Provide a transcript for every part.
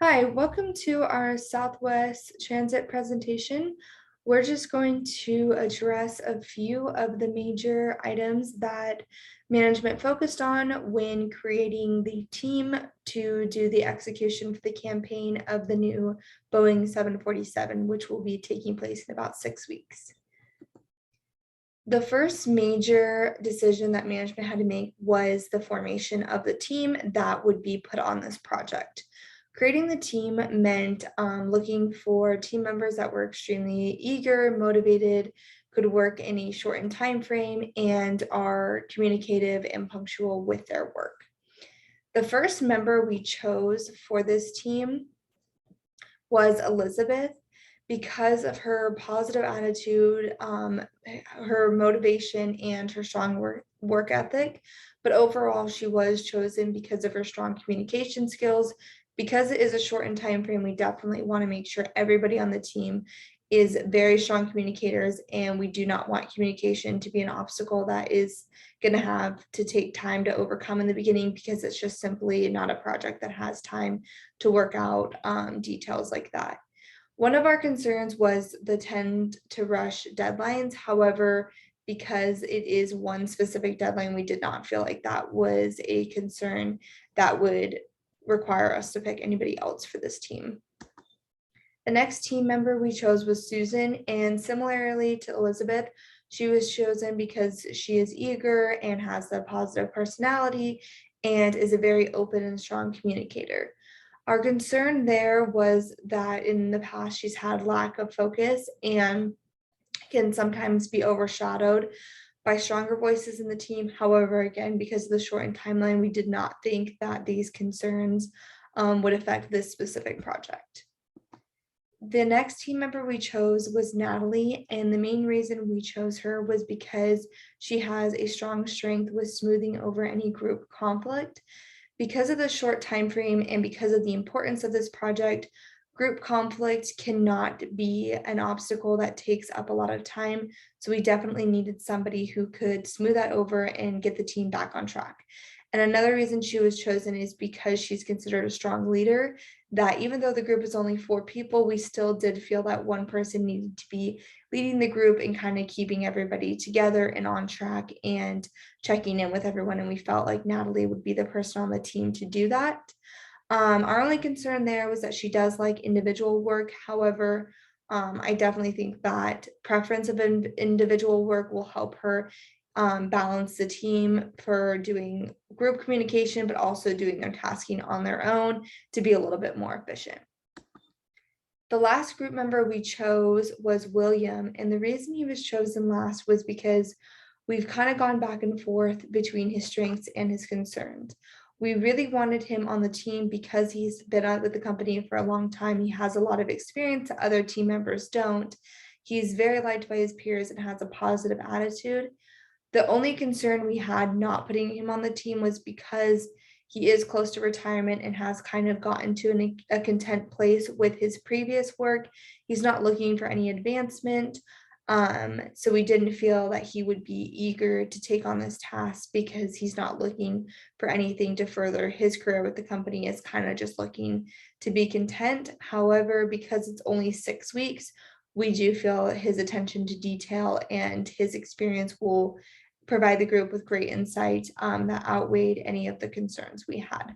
Hi, welcome to our Southwest Transit presentation. We're just going to address a few of the major items that management focused on when creating the team to do the execution for the campaign of the new Boeing 747, which will be taking place in about 6 weeks. The first major decision that management had to make was the formation of the team that would be put on this project. Creating the team meant looking for team members that were extremely eager, motivated, could work in a shortened time frame, and are communicative and punctual with their work. The first member we chose for this team was Elizabeth because of her positive attitude, her motivation, and her strong work ethic. But overall, she was chosen because of her strong communication skills. Because it is a shortened time frame, we definitely want to make sure everybody on the team is very strong communicators, and we do not want communication to be an obstacle that is going to have to take time to overcome in the beginning, because it's just simply not a project that has time to work out details like that. One of our concerns was the tend to rush deadlines. However, because it is one specific deadline, we did not feel like that was a concern that would require us to pick anybody else for this team. The next team member we chose was Susan, and similarly to Elizabeth, she was chosen because she is eager and has a positive personality and is a very open and strong communicator. Our concern there was that in the past she's had lack of focus and can sometimes be overshadowed by stronger voices in the team. However, again, because of the shortened timeline, we did not think that these concerns would affect this specific project. The next team member we chose was Natalie, and the main reason we chose her was because she has a strong strength with smoothing over any group conflict. Because of the short time frame and because of the importance of this project, group conflict cannot be an obstacle that takes up a lot of time. So we definitely needed somebody who could smooth that over and get the team back on track. And another reason she was chosen is because she's considered a strong leader, that even though the group is only 4 people, we still did feel that one person needed to be leading the group and kind of keeping everybody together and on track and checking in with everyone. And we felt like Natalie would be the person on the team to do that. Our only concern there was that she does like individual work. However, I definitely think that preference of individual work will help her balance the team for doing group communication, but also doing their tasking on their own to be a little bit more efficient. The last group member we chose was William, and the reason he was chosen last was because we've kind of gone back and forth between his strengths and his concerns. We really wanted him on the team because he's been out with the company for a long time. He has a lot of experience that other team members don't. He's very liked by his peers and has a positive attitude. The only concern we had not putting him on the team was because he is close to retirement and has kind of gotten to a content place with his previous work. He's not looking for any advancement. So we didn't feel that he would be eager to take on this task because he's not looking for anything to further his career with the company, is kind of just looking to be content. However, because it's only 6 weeks, we do feel his attention to detail and his experience will provide the group with great insight that outweighed any of the concerns we had.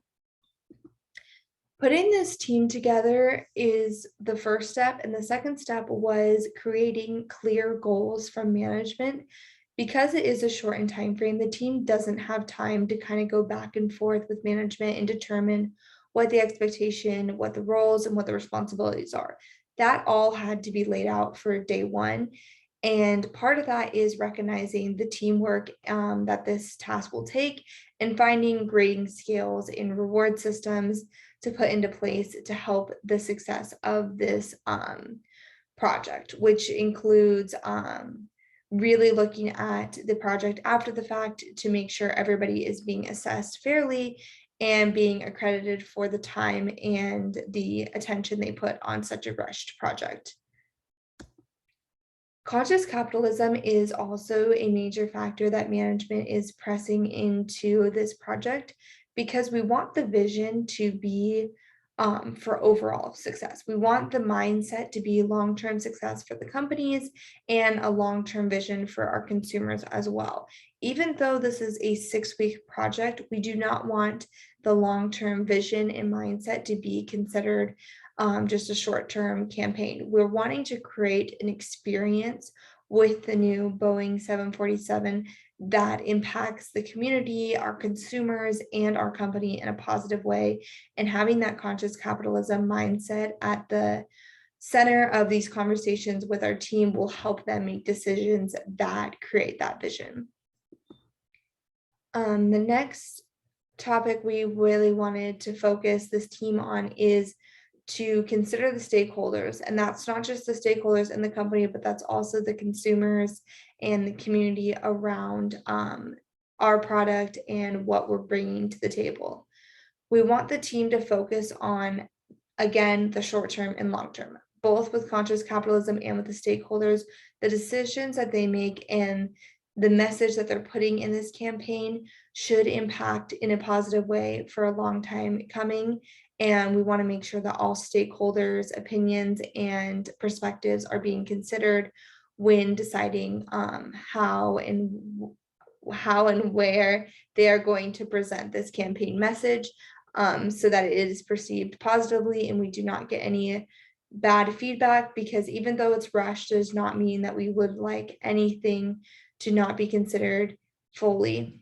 Putting this team together is the first step, and the second step was creating clear goals from management. Because it is a shortened time frame, the team doesn't have time to kind of go back and forth with management and determine what the expectation, what the roles, and what the responsibilities are. That all had to be laid out for day one. And part of that is recognizing the teamwork that this task will take and finding grading scales and reward systems to put into place to help the success of this project, which includes really looking at the project after the fact to make sure everybody is being assessed fairly and being accredited for the time and the attention they put on such a rushed project. Conscious capitalism is also a major factor that management is pressing into this project because we want the vision to be for overall success. We want the mindset to be long-term success for the companies and a long-term vision for our consumers as well. Even though this is a 6-week project, we do not want the long-term vision and mindset to be considered just a short-term campaign. We're wanting to create an experience with the new Boeing 747 that impacts the community, our consumers, and our company in a positive way. And having that conscious capitalism mindset at the center of these conversations with our team will help them make decisions that create that vision. The next topic we really wanted to focus this team on is to consider the stakeholders. And that's not just the stakeholders in the company, but that's also the consumers and the community around our product and what we're bringing to the table. We want the team to focus on, again, the short term and long term, both with conscious capitalism and with the stakeholders. The decisions that they make and the message that they're putting in this campaign should impact in a positive way for a long time coming. And we want to make sure that all stakeholders' opinions and perspectives are being considered when deciding how and where they are going to present this campaign message, so that it is perceived positively and we do not get any bad feedback, because even though it's rushed does not mean that we would like anything to not be considered fully.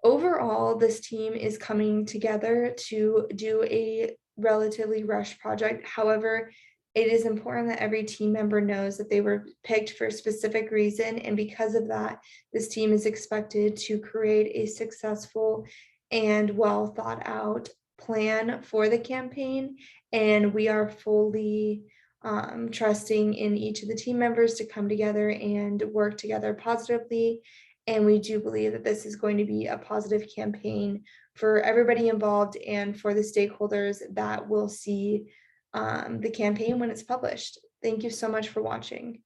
Overall, this team is coming together to do a relatively rushed project. However, it is important that every team member knows that they were picked for a specific reason, and because of that, this team is expected to create a successful and well thought out plan for the campaign, and we are fully trusting in each of the team members to come together and work together positively. And we do believe that this is going to be a positive campaign for everybody involved and for the stakeholders that will see the campaign when it's published. Thank you so much for watching.